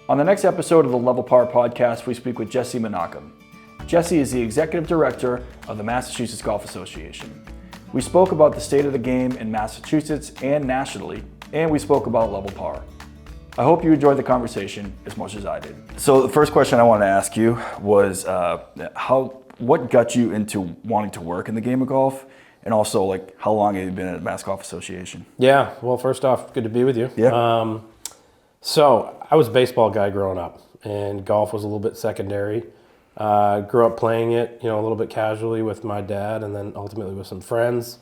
On the next episode of the Level Par podcast, we speak with Jesse Menachem. Jesse is the Executive Director of the Massachusetts Golf Association. We spoke about the state of the game in Massachusetts and nationally, and we spoke about Level Par. I hope you enjoyed the conversation as much as I did. So the first question I wanted to ask you was what got you into wanting to work in the game of golf? And also, like, how long have you been at the Mass Golf Association? Yeah, well, first off, good to be with you. Yeah. So I was a baseball guy growing up, and golf was a little bit secondary. Grew up playing it, a little bit casually with my dad, and then ultimately with some friends.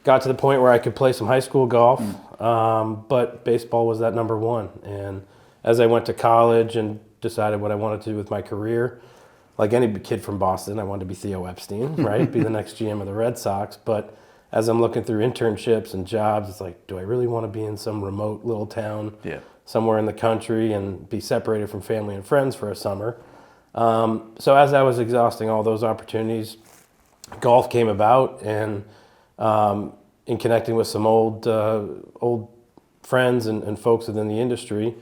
Got to the point where I could play some high school golf, but baseball was that number one. And as I went to college and decided what I wanted to do with my career, like any kid from Boston, I wanted to be Theo Epstein, right? Be the next GM of the Red Sox. But as I'm looking through internships and jobs, it's like, do I really want to be in some remote little town somewhere in the country and be separated from family and friends for a summer? So as I was exhausting all those opportunities, golf came about, and in connecting with some old friends and folks within the industry,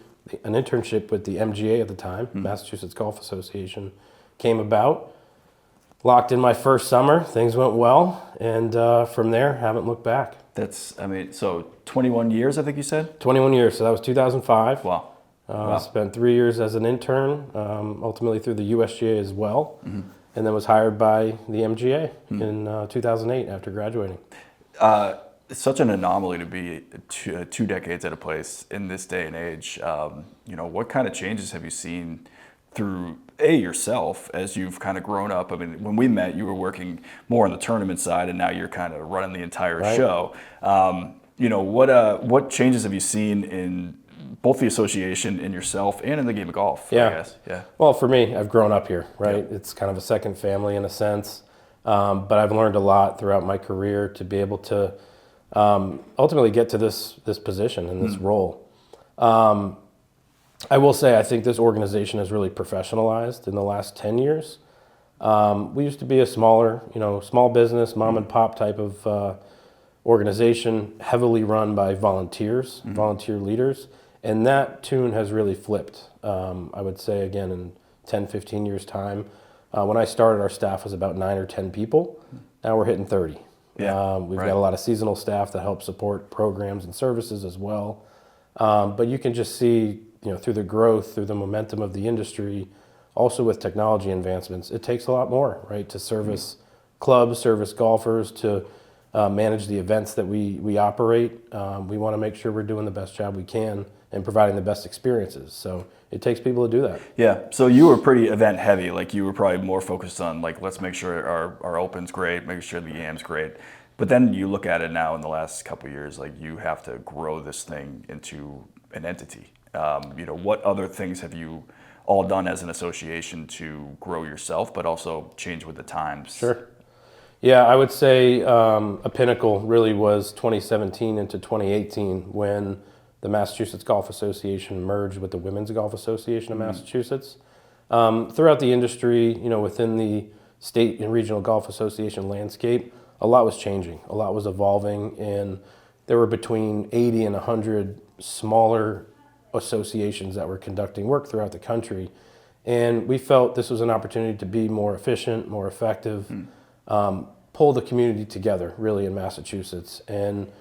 an internship with the MGA at the time, Massachusetts Golf Association, came about. Locked in my first summer, things went well, and from there, haven't looked back. So 21 years, I think you said? 21 years, so that was 2005. Wow. Spent 3 years as an intern, ultimately through the USGA as well, and then was hired by the MGA in 2008 after graduating. It's such an anomaly to be 2 decades at a place in this day and age. What kind of changes have you seen through yourself as you've kind of grown up? I mean, when we met, you were working more on the tournament side, and now you're kind of running the entire show. What changes have you seen in both the association, in yourself, and in the game of golf? I guess. Yeah. Well, for me, I've grown up here, right? Yeah. It's kind of a second family in a sense, but I've learned a lot throughout my career to be able to ultimately get to this position and this role. I will say, I think this organization has really professionalized in the last 10 years. We used to be a smaller, small business, mom and pop type of organization, heavily run by volunteers, volunteer leaders, and that tune has really flipped. I would say, again, in 10, 15 years' time. When I started, our staff was about 9 or 10 people. Now we're hitting 30. We've got a lot of seasonal staff that help support programs and services as well. But you can just see, through the growth, through the momentum of the industry, also with technology advancements, it takes a lot more, right, to service clubs, service golfers, to manage the events that we operate. We want to make sure we're doing the best job we can and providing the best experiences. So it takes people to do that. Yeah. So you were pretty event heavy. Like, you were probably more focused on, like, let's make sure our Open's great, making sure the Yam's great. But then you look at it now in the last couple of years, like, you have to grow this thing into an entity. What other things have you all done as an association to grow yourself, but also change with the times? Sure. Yeah, I would say a pinnacle really was 2017 into 2018 when the Massachusetts Golf Association merged with the Women's Golf Association of Massachusetts. Throughout the industry, within the state and regional golf association landscape, a lot was changing, a lot was evolving, and there were between 80 and 100 smaller associations that were conducting work throughout the country. And we felt this was an opportunity to be more efficient, more effective, pull the community together really in Massachusetts. And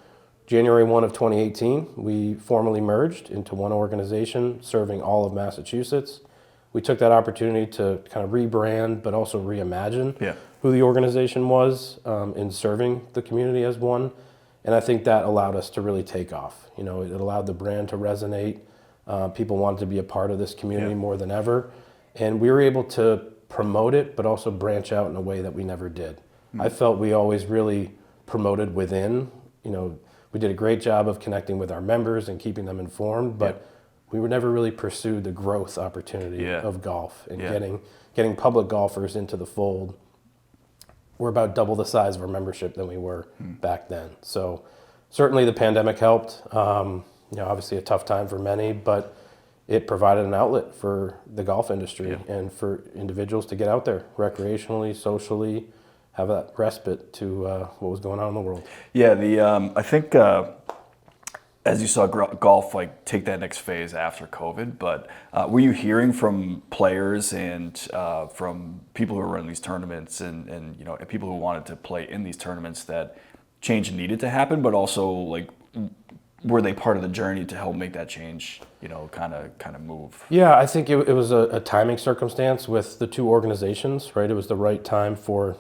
January 1 of 2018, we formally merged into one organization serving all of Massachusetts. We took that opportunity to kind of rebrand, but also reimagine who the organization was in serving the community as one. And I think that allowed us to really take off. It allowed the brand to resonate. People wanted to be a part of this community more than ever. And we were able to promote it, but also branch out in a way that we never did. I felt we always really promoted within. We did a great job of connecting with our members and keeping them informed, but we were never really pursued the growth opportunity of golf and getting public golfers into the fold. We're about double the size of our membership than we were back then. So certainly the pandemic helped. Obviously a tough time for many, but it provided an outlet for the golf industry and for individuals to get out there recreationally, socially, have that respite to what was going on in the world. Yeah, I think as you saw golf like take that next phase after COVID, but were you hearing from players and from people who were running these tournaments and people who wanted to play in these tournaments that change needed to happen, but also like were they part of the journey to help make that change, kind of move? Yeah, I think it was a timing circumstance with the two organizations, right? It was the right time for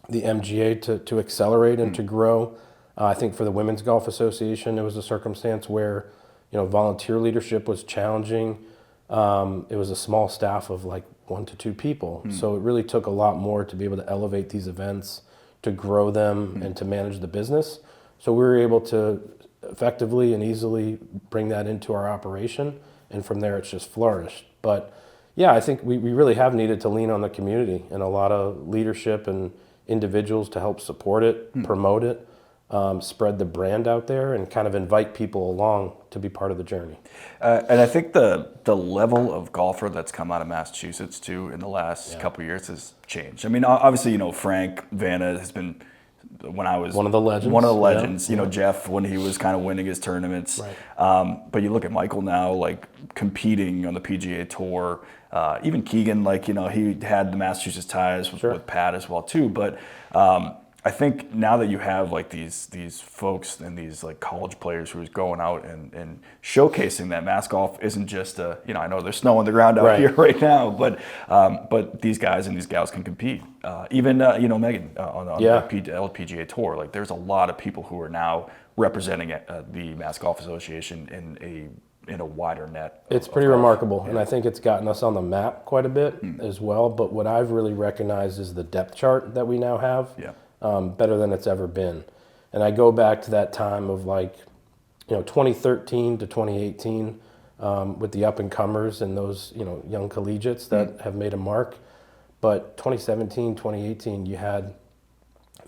the MGA to accelerate and to grow. I think for the Women's Golf Association, it was a circumstance where, volunteer leadership was challenging. It was a small staff of like 1 to 2 people. So it really took a lot more to be able to elevate these events, to grow them, and to manage the business. So we were able to effectively and easily bring that into our operation. And from there, it's just flourished. But yeah, I think we really have needed to lean on the community and a lot of leadership and individuals to help support it, promote it, spread the brand out there, and kind of invite people along to be part of the journey. And I think the level of golfer that's come out of Massachusetts too in the last couple of years has changed. I mean, obviously, Frank Vanna has been, when I was one of the legends. Jeff when he was kind of winning his tournaments. Right. But you look at Michael now, like competing on the PGA Tour. Even Keegan, he had the Massachusetts ties with Pat as well too. But I think now that you have like these folks and these like college players who is going out and showcasing that Mass golf isn't just I know there's snow on the ground out here right now, but these guys and these gals can compete. Even Megan on the LPGA Tour, like there's a lot of people who are now representing the Mass Golf Association in a wider net. It's pretty remarkable, and I think it's gotten us on the map quite a bit as well. But what I've really recognized is the depth chart that we now have. Better than it's ever been. And I go back to that time of 2013 to 2018 with the up and comers and those young collegiates that have made a mark. But 2017, 2018, you had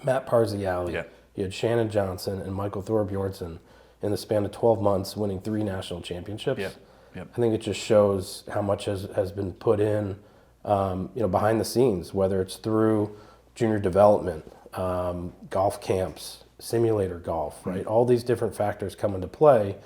Matt Parziale, you had Shannon Johnson and Michael Thorbjornsen in the span of 12 months winning 3 national championships. I think it just shows how much has been put in behind the scenes, whether it's through junior development, golf camps, simulator golf, right? All these different factors come into play.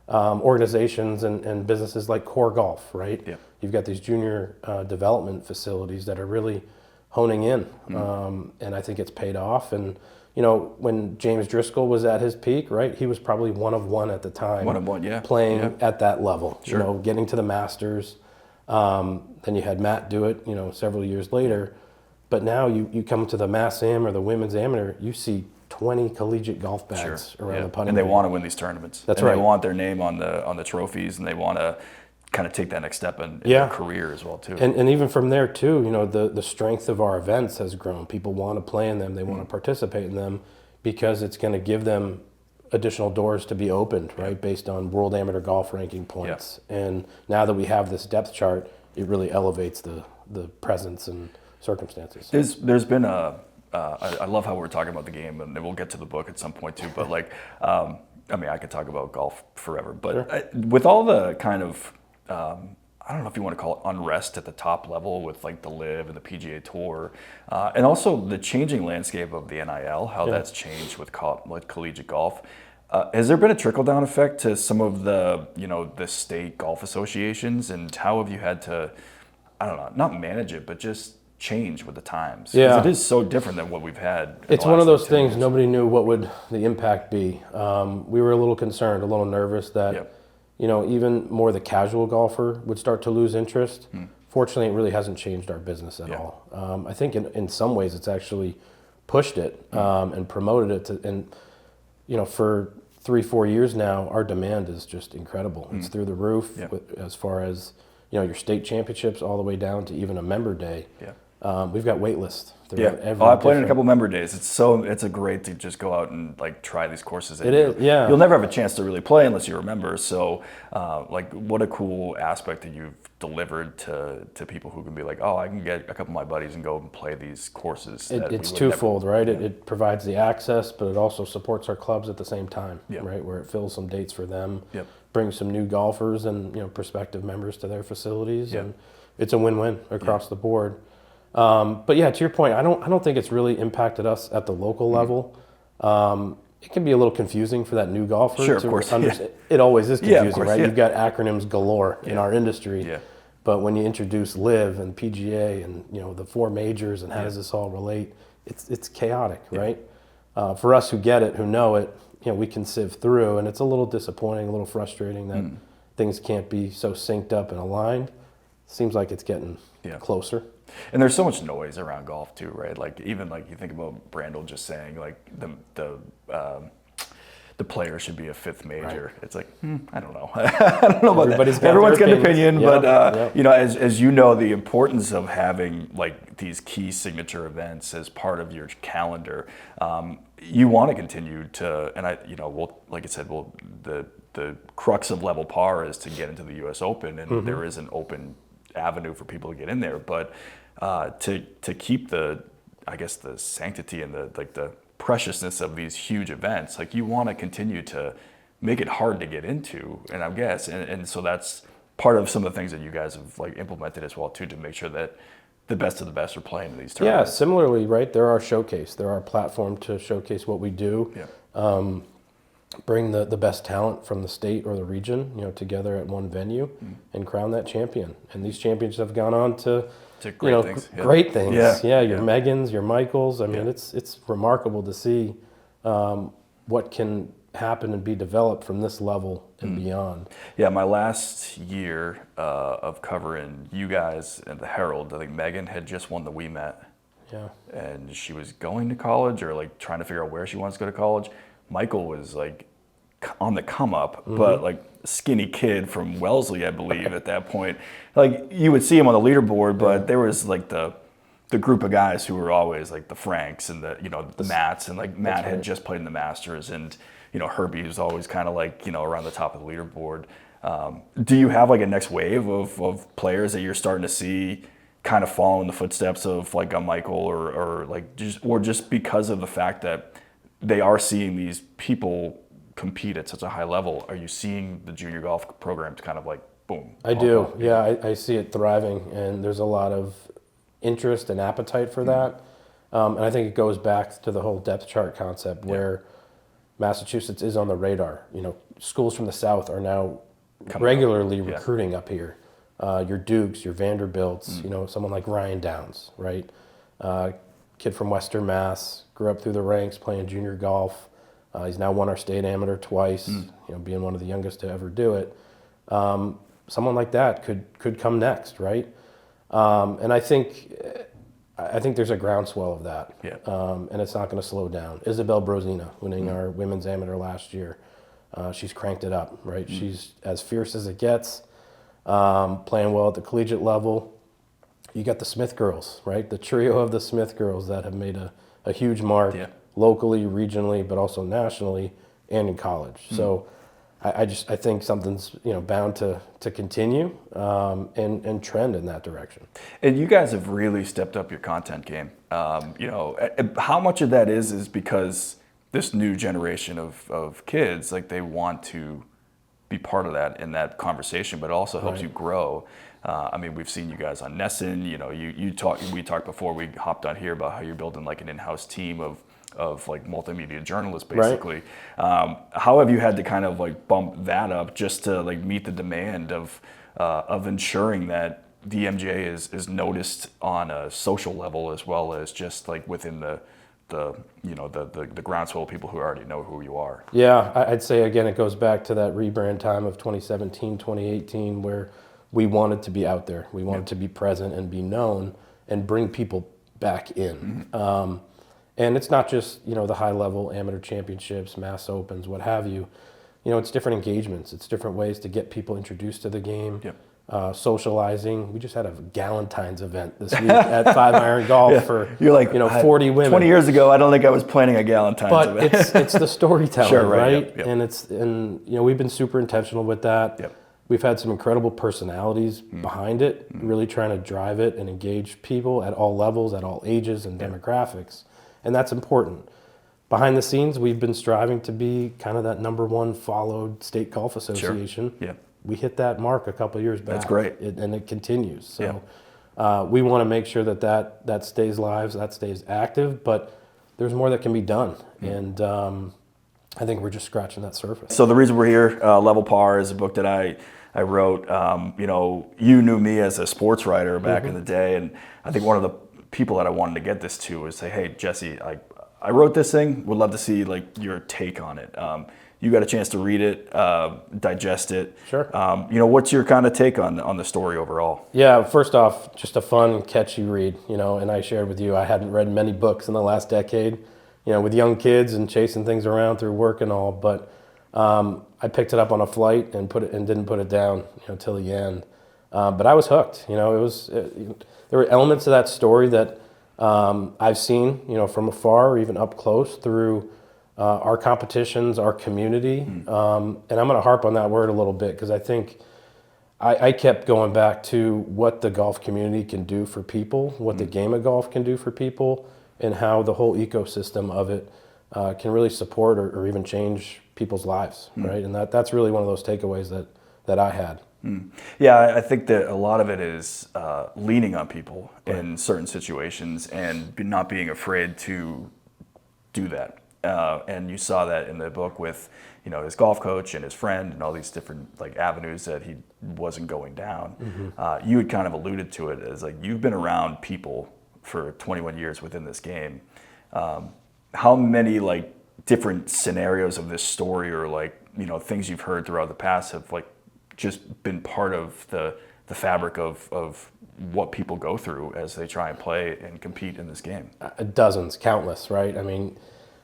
Organizations and businesses like Core Golf, right? You've got these junior development facilities that are really honing in, and I think it's paid off. And when James Driscoll was at his peak, right? He was probably one of one at the time. Playing at that level, getting to the Masters. Then you had Matt do it, several years later. But now you come to the Mass Am or the Women's Amateur, you see 20 collegiate golf bags around the putting and they want to win these tournaments. That's right. They want their name on the trophies, and they want to kind of take that next step in their career as well too. And even from there too, the strength of our events has grown. People want to play in them, they want to participate in them because it's going to give them additional doors to be opened, right, based on World Amateur Golf ranking points. And now that we have this depth chart, it really elevates the presence and circumstances. There's been I love how we're talking about the game, and we'll get to the book at some point too, but I could talk about golf forever, but with all the kind of I don't know if you want to call it unrest at the top level with like the LIV and the PGA Tour, and also the changing landscape of the NIL, how that's changed with collegiate golf. Has there been a trickle-down effect to some of the the state golf associations, and how have you had to, I don't know, not manage it, but just change with the times? It is so different than what we've had. It's one of those things, nobody knew what would the impact be. We were a little concerned, a little nervous that even more the casual golfer would start to lose interest. Fortunately, it really hasn't changed our business at all. I think in some ways it's actually pushed it and promoted it and for 3-4 years now, our demand is just incredible. It's through the roof as far as your state championships all the way down to even a member day. We've got wait lists. I played in a couple member days. It's a great to just go out and try these courses. You'll never have a chance to really play unless you remember. So what a cool aspect that you've delivered to people who can be like, oh, I can get a couple of my buddies and go and play these courses. It's twofold, right? It provides the access, but it also supports our clubs at the same time, right? Where it fills some dates for them, brings some new golfers and prospective members to their facilities, and it's a win-win across the board. But to your point, I don't think it's really impacted us at the local level. it can be a little confusing for that new golfer. Sure, of course. It always is confusing, of course, right? yeah. You've got acronyms galore in our industry. Yeah. But when you introduce LIV and PGA and the 4 majors and how does this all relate, it's chaotic, right? For us who get it, who know it, we can sieve through, and it's a little disappointing, a little frustrating that things can't be so synced up and aligned. Seems like it's getting closer. And there's so much noise around golf too, right? Like even like you think about Brandel just saying like the player should be a 5th major. Right. It's like I don't know. I don't know about that. Everyone's got an opinion, but as you know, the importance of having like these key signature events as part of your calendar, you want to continue to, and like I said, the crux of level par is to get into the U.S. Open, and there is an open avenue for people to get in there, but to keep the sanctity and the preciousness of these huge events, like you want to continue to make it hard to get into, and I guess and so that's part of some of the things that you guys have like implemented as well too, to make sure that the best of the best are playing in these tournaments. Yeah, similarly, right? They're our showcase. They're our platform to showcase what we do. Yeah. Bring the best talent from the state or the region, together at one venue and crown that champion. And these champions have gone on to great things. Great things. Yeah, your Megans, your Michaels. I mean, it's remarkable to see what can happen and be developed from this level and beyond. Yeah, my last year of covering you guys and the Herald, I think Megan had just won the WeMet. Yeah. And she was going to college or like trying to figure out where she wants to go to college. Michael was like on the come up, but like skinny kid from Wellesley, I believe, at that point. Like you would see him on the leaderboard, but there was like the group of guys who were always like the Franks and the Matts, and like Matt had just played in the Masters, and Herbie was always kind of like around the top of the leaderboard. Do you have like a next wave of players that you're starting to see kind of follow in the footsteps of like a Michael or just because of the fact that they are seeing these people compete at such a high level? Are you seeing the junior golf programs kind of like boom? I do. Yeah, I see it thriving, and there's a lot of interest and appetite for that. And I think it goes back to the whole depth chart concept where Massachusetts is on the radar. Schools from the South are now regularly recruiting up here. Your Dukes, your Vanderbilts, someone like Ryan Downs, right? Kid from Western Mass, grew up through the ranks playing junior golf. He's now won our state amateur twice, being one of the youngest to ever do it. Someone like that could come next, right? And I think there's a groundswell of that, and it's not going to slow down. Isabel Brosina winning our women's amateur last year. She's cranked it up, right? She's as fierce as it gets, playing well at the collegiate level. You got the Smith girls, right? The trio of the Smith girls that have made a huge mark locally, regionally, but also nationally and in college. So I think something's bound to continue and trend in that direction. And you guys have really stepped up your content game. How much of that is because this new generation of kids, like they want to be part of that in that conversation, but it also helps you grow. We've seen you guys on Nesson. We talked before we hopped on here about how you're building like an in-house team of like multimedia journalists, basically. Right. How have you had to kind of like bump that up just to like meet the demand of ensuring that the MGA is noticed on a social level as well as just like within the groundswell of people who already know who you are? Yeah, I'd say again it goes back to that rebrand time of 2017, 2018, where we wanted to be out there. We wanted to be present and be known and bring people back in. And it's not just the high level amateur championships, mass opens, what have you. It's different engagements. It's different ways to get people introduced to the game. Socializing. We just had a Galentine's event this week at 5 Iron Golf for you're like 40 women. 20 years ago, I don't think I was planning a Galentine's event. But it's the storytelling, sure, right? Yep. And we've been super intentional with that. Yep. We've had some incredible personalities behind it, really trying to drive it and engage people at all levels, at all ages and demographics. And that's important. Behind the scenes, we've been striving to be kind of that #1 followed state golf association. Sure. Yeah. We hit that mark a couple of years back. That's great. And it continues. So we want to make sure that stays live, that stays active, but there's more that can be done. And I think we're just scratching that surface. So the reason we're here, Level Par, is a book that I wrote. You knew me as a sports writer back in the day, and I think one of the people that I wanted to get this to was say, hey, Jesse, I wrote this thing. Would love to see like your take on it. You got a chance to read it, digest it. Sure. What's your kind of take on the story overall? Yeah, first off, just a fun, catchy read, and I shared with you, I hadn't read many books in the last decade, with young kids and chasing things around through work and all, but I picked it up on a flight and didn't put it down, till the end. But I was hooked. There were elements of that story that I've seen, from afar or even up close through our competitions, our community. And I'm going to harp on that word a little bit because I think I kept going back to what the golf community can do for people, what the game of golf can do for people, and how the whole ecosystem of it can really support or even change people's lives, right? And that's really one of those takeaways that I had. Yeah, I think that a lot of it is leaning on people in certain situations and not being afraid to do that. And you saw that in the book with, his golf coach and his friend and all these different avenues that he wasn't going down. You had kind of alluded to it as you've been around people for 21 years within this game. How many different scenarios of this story or things you've heard throughout the past have just been part of the fabric of what people go through as they try and play and compete in this game? Dozens, countless, right? I mean,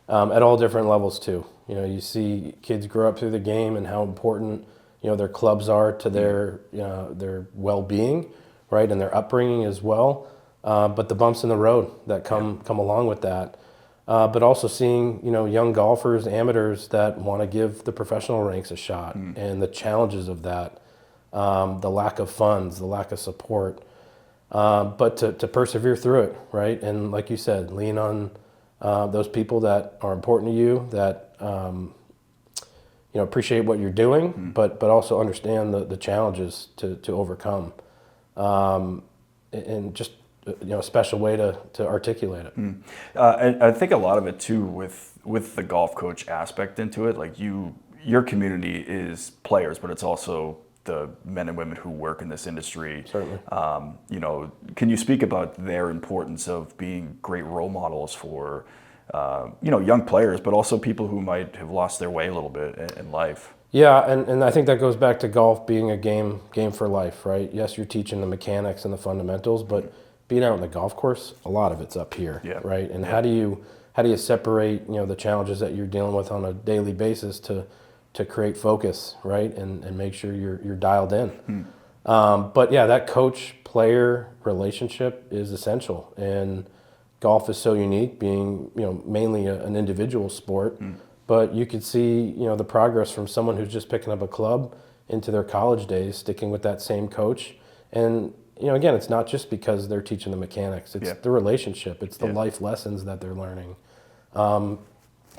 at all different levels too. You see kids grow up through the game and how important their clubs are to their well-being, right, and their upbringing as well. But the bumps in the road that come along with that. But also seeing young golfers, amateurs that want to give the professional ranks a shot, and the challenges of that, the lack of funds, the lack of support, but to persevere through it, right? And like you said, lean on those people that are important to you, that appreciate what you're doing, but also understand the challenges to overcome, and just a special way to articulate it. And I think a lot of it too with the golf coach aspect into it, your community is players, but it's also the men and women who work in this industry. Certainly. Can you speak about their importance of being great role models for young players, but also people who might have lost their way a little bit in life? Yeah, and I think that goes back to golf being a game for life, right? Yes, you're teaching the mechanics and the fundamentals, but being out on the golf course, a lot of it's up here, right? And how do you separate the challenges that you're dealing with on a daily basis to create focus, right? And make sure you're dialed in. But yeah, that coach-player relationship is essential, and golf is so unique, being mainly an individual sport. But you could see the progress from someone who's just picking up a club into their college days, sticking with that same coach. And again, it's not just because they're teaching the mechanics. It's the relationship. It's the life lessons that they're learning.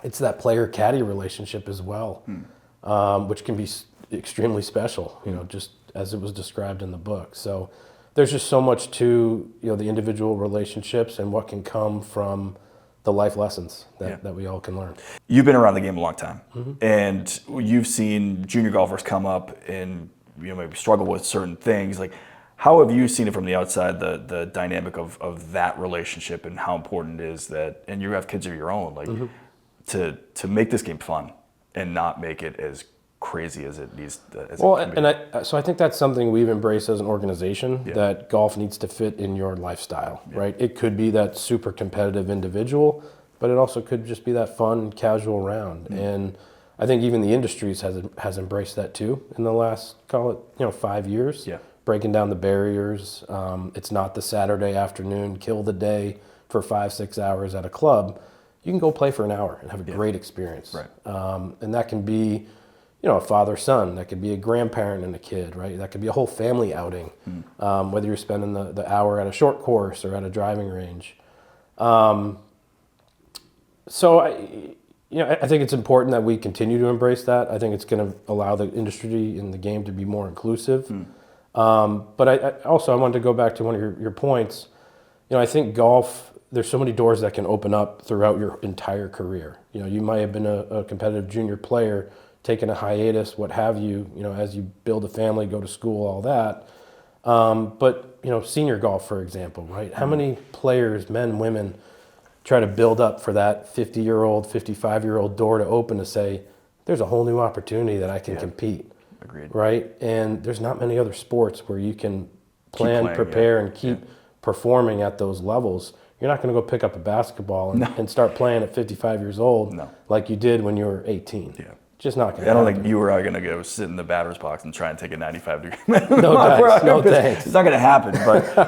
It's that player-caddy relationship as well, which can be extremely special, just as it was described in the book. So there's just so much to the individual relationships and what can come from the life lessons that we all can learn. You've been around the game a long time, and you've seen junior golfers come up and maybe struggle with certain things. How have you seen it from the outside, the dynamic of that relationship and how important it is that, and you have kids of your own, to make this game fun and not make it as crazy as it needs to. So I think that's something we've embraced as an organization, that golf needs to fit in your lifestyle, right? It could be that super competitive individual, but it also could just be that fun, casual round. And I think even the industries has embraced that too in the last, call it, 5 years. Breaking down the barriers. It's not the Saturday afternoon, kill the day for 5-6 hours at a club. You can go play for an hour and have a great experience. And that can be, a father-son, that could be a grandparent and a kid, right? That could be a whole family outing, whether you're spending the hour at a short course or at a driving range. So I think it's important that we continue to embrace that. I think it's going to allow the industry and the game to be more inclusive. But I wanted to go back to one of your points. I think golf there's so many doors that can open up throughout your entire career. You know, you might have been a competitive junior player, taking a hiatus, what have you, you know, as you build a family, go to school, all that. But, you know, senior golf, for example, right? How many players, men, women, try to build up for that 50-year-old, 55-year-old door to open to say, there's a whole new opportunity that I can compete. Agreed. Right? And there's not many other sports where you can plan, playing, prepare, and keep performing at those levels. You're not going to go pick up a basketball and start playing at 55 years old like you did when you were 18. Yeah. Just not going to I don't happen. think you or I are going to go sit in the batter's box and try and take a 95-degree. No thanks. No thanks. It's not going to happen. But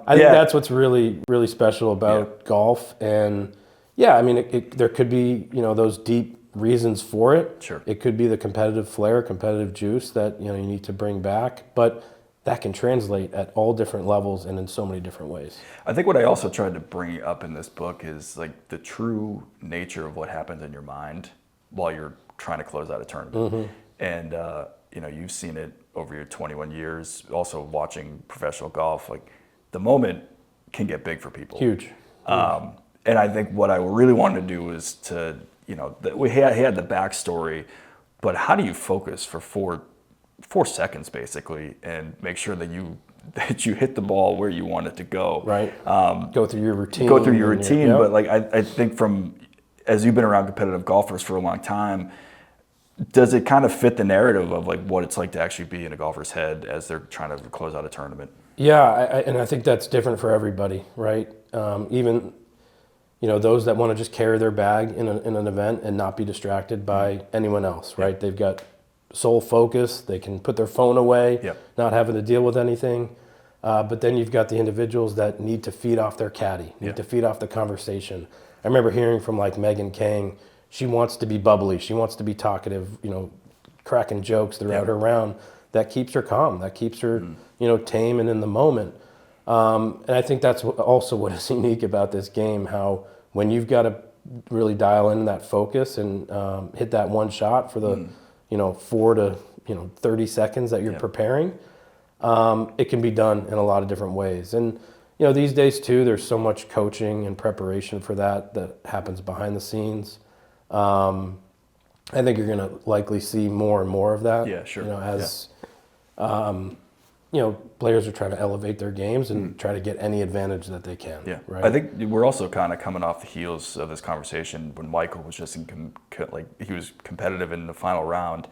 I think that's what's really, really special about golf. And yeah, I mean, there could be, you know, those deep reasons for it. Sure. It could be the competitive flair, competitive juice that, you know, you need to bring back. But that can translate at all different levels and in so many different ways. I think what I also tried to bring up in this book is like the true nature of what happens in your mind while you're trying to close out a tournament. And, you know, you've seen it over your 21 years, also watching professional golf, like the moment can get big for people. Huge. And I think what I really wanted to do was to, you know, he had the backstory, but how do you focus for four seconds basically and make sure that you hit the ball where you want it to go? Right. Go through your routine. But like I think as you've been around competitive golfers for a long time, does it kind of fit the narrative of like what it's like to actually be in a golfer's head as they're trying to close out a tournament? Yeah, and I think that's different for everybody, right? Even, you know, those that want to just carry their bag in an event and not be distracted by anyone else, right? They've got sole focus. They can put their phone away, not having to deal with anything. But then you've got the individuals that need to feed off their caddy, need to feed off the conversation. I remember hearing from like Megan Kang, she wants to be bubbly, she wants to be talkative, you know, cracking jokes throughout her round. That keeps her calm, that keeps her, you know, tame and in the moment. And I think that's also what is unique about this game, how when you've got to really dial in that focus and hit that one shot for the, you know, 4 to 30 seconds that you're preparing, it can be done in a lot of different ways. And, you know, these days too, there's so much coaching and preparation for that happens behind the scenes. I think you're going to likely see more and more of that. Yeah, sure. You know, as you know, players are trying to elevate their games and try to get any advantage that they can. Yeah, right? I think we're also kind of coming off the heels of this conversation when Michael was just he was competitive in the final round,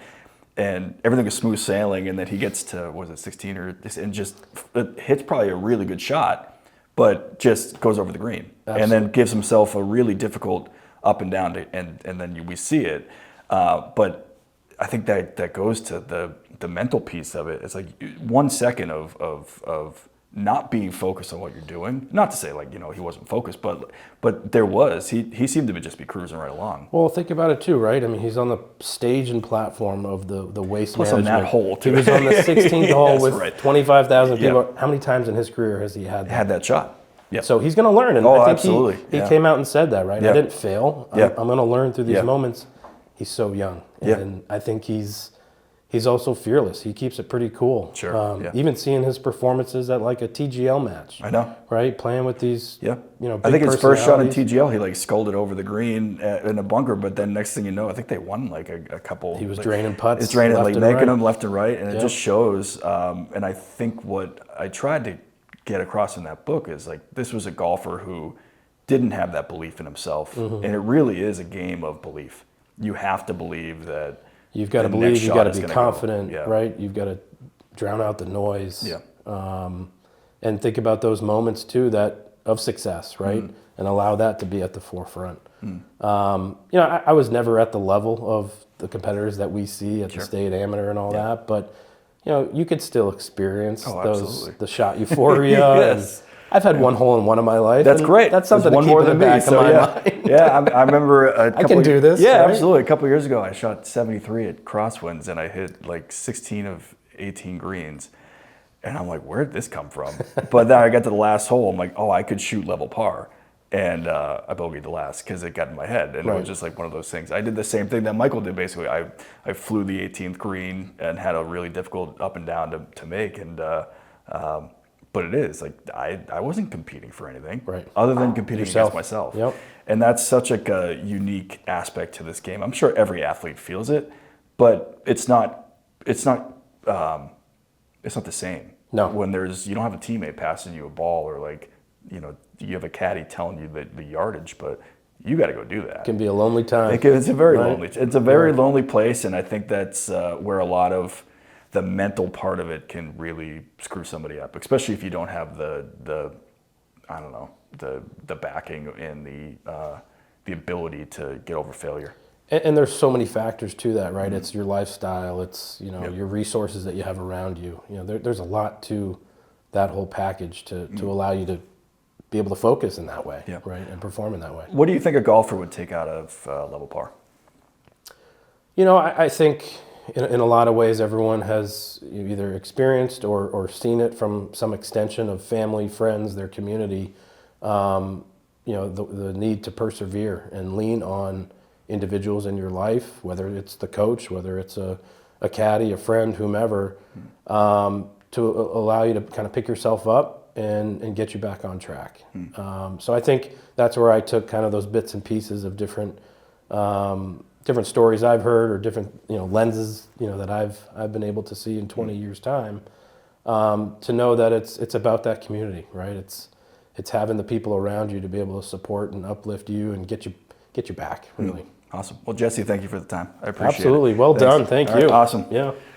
and everything was smooth sailing, and then he gets to 16 and just hits probably a really good shot, but just goes over the green. Absolutely. And then gives himself a really difficult up and down, and then we see it. But I think that goes to the mental piece of it. It's like 1 second of not being focused on what you're doing. Not to say like, you know, he wasn't focused, but there was. He seemed to just be cruising right along. Well, think about it too, right? I mean, he's on the stage and platform of the waste Plus management. on that hole too. He was on the 16th hole with right. 25,000 people. Yep. How many times in his career has he had that shot? Yeah. So he's going to learn, and I think absolutely. He came out and said that, right? Yeah. I didn't fail. I'm going to learn through these moments. He's so young, and I think he's also fearless. He keeps it pretty cool. Sure. Even seeing his performances at like a TGL match. I know. Right, playing with these. Yeah. You know, I think his first shot in TGL, he like sculled it over the green in a bunker, but then next thing you know, I think they won like a couple. He was draining putts. It's draining, like making them left and right, and it just shows. And I think what I tried to get across in that book is like this was a golfer who didn't have that belief in himself, and it really is a game of belief. You have to believe that. You've got to believe. You've got to be confident, right? You've got to drown out the noise. Yeah. And think about those moments too of success, right? And allow that to be at the forefront. You know, I was never at the level of the competitors that we see at the state amateur and all that, but you know, you could still experience the shot euphoria. Yes. I've had one hole in one of my life. That's great. That's something to keep in the back of my mind. I remember I can do this. Yeah, right? absolutely. A couple of years ago, I shot 73 at Crosswinds, and I hit like 16 of 18 greens. And I'm like, where did this come from? But then I got to the last hole. I'm like, oh, I could shoot level par. And I bogeyed the last because it got in my head. And it was just like one of those things. I did the same thing that Michael did, basically. I flew the 18th green and had a really difficult up and down to make. And but it is like I wasn't competing for anything, Right. other than competing Yourself. against myself. Yep. And that's such a unique aspect to this game. I'm sure every athlete feels it, but it's not the same. No. When you don't have a teammate passing you a ball, or like, you know, you have a caddy telling you the yardage, but you got to go do that. It can be a lonely time. It's a very Right. lonely. It's a very lonely place, and I think that's where a lot of the mental part of it can really screw somebody up, especially if you don't have the I don't know, the backing and the ability to get over failure. And there's so many factors to that, right? It's your lifestyle, it's, you know, your resources that you have around you. You know, there's a lot to that whole package to allow you to be able to focus in that way, right, and perform in that way. What do you think a golfer would take out of level par? You know, I think in a lot of ways everyone has either experienced or seen it from some extension of family, friends, their community. You know, the need to persevere and lean on individuals in your life, whether it's the coach, whether it's a caddy, a friend, whomever, to allow you to kind of pick yourself up and get you back on track. So I think that's where I took kind of those bits and pieces of different stories I've heard, or different, you know, lenses, you know, that I've been able to see in 20 years' time, to know that it's about that community, right? It's having the people around you to be able to support and uplift you and get you back, really. Awesome. Well, Jesse, thank you for the time. I appreciate it. Absolutely. Well Thanks. done. Thank All you. right, awesome. Yeah.